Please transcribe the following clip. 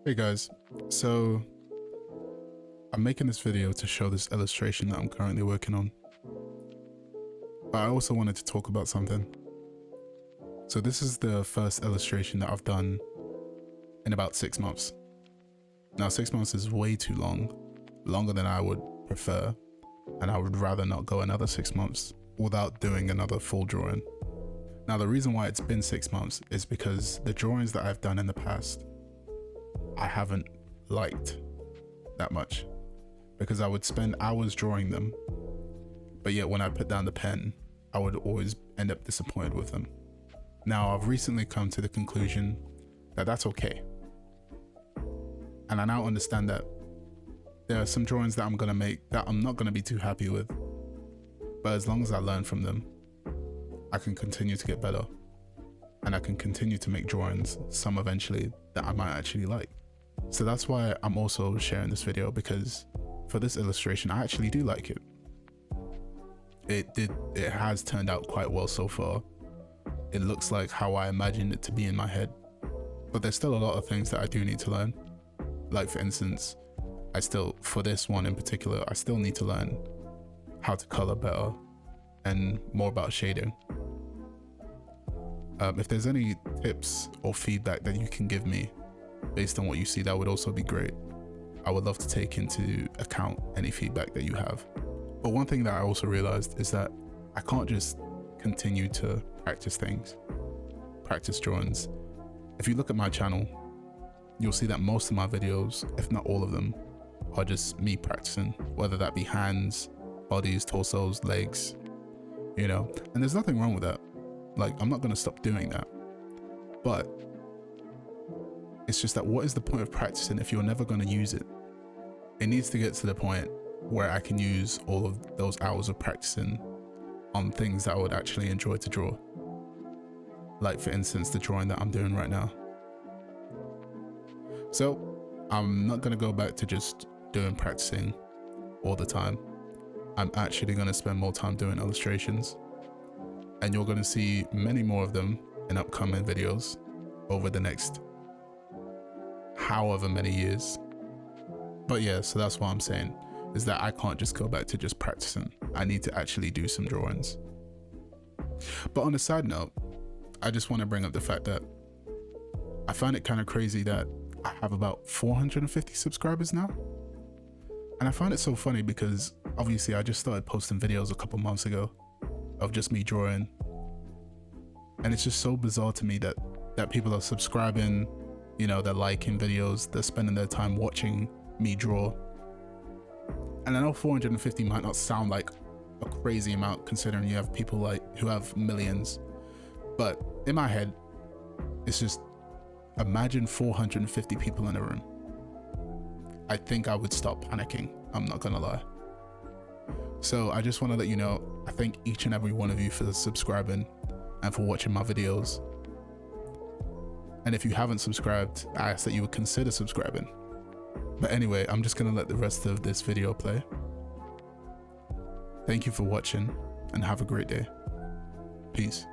Hey guys, so I'm making this video to show this illustration that I'm currently working on, but I also wanted to talk about something. So this is the first illustration that I've done in about 6 months. Now 6 months is way too long, longer than I would prefer, and I would rather not go another 6 months without doing another full drawing. Now the reason why it's been 6 months is because the drawings that I've done in the past I haven't liked that much, because I would spend hours drawing them, but yet when I put down the pen, I would always end up disappointed with them. Now I've recently come to the conclusion that that's okay. And I now understand that there are some drawings that I'm gonna make that I'm not gonna be too happy with, but as long as I learn from them, I can continue to get better, and I can continue to make drawings, some eventually, that I might actually like. So that's why I'm also sharing this video, because for this illustration, I actually do like it. It has turned out quite well so far. It looks like how I imagined it to be in my head, but there's still a lot of things that I do need to learn. Like for instance, for this one in particular, I still need to learn how to color better and more about shading. If there's any tips or feedback that you can give me based on what you see, that would also be great. I would love to take into account any feedback that you have. But one thing that I also realized is that I can't just continue to practice drawings. If you look at my channel, you'll see that most of my videos, if not all of them, are just me practicing, whether that be hands, bodies, torsos, legs, you know, and there's nothing wrong with that. Like, I'm not gonna stop doing that, but it's just that what is the point of practicing if you're never gonna use it? It needs to get to the point where I can use all of those hours of practicing on things that I would actually enjoy to draw. Like for instance, the drawing that I'm doing right now. So I'm not gonna go back to just doing practicing all the time. I'm actually gonna spend more time doing illustrations, and you're gonna see many more of them in upcoming videos over the next however many years. But yeah, so that's what I'm saying, is that I can't just go back to just practicing. I need to actually do some drawings. But on a side note, I just want to bring up the fact that I find it kind of crazy that I have about 450 subscribers now. And I find it so funny because obviously I just started posting videos a couple months ago of just me drawing. And it's just so bizarre to me that people are subscribing, you know, they're liking videos, they're spending their time watching me draw. And I know 450 might not sound like a crazy amount considering you have people who have millions, but in my head, it's just, imagine 450 people in a room. I think I would start panicking, I'm not gonna lie. So I just want to let you know, I thank each and every one of you for subscribing and for watching my videos. And if you haven't subscribed, I ask that you would consider subscribing. But anyway, I'm just gonna let the rest of this video play. Thank you for watching and have a great day. Peace.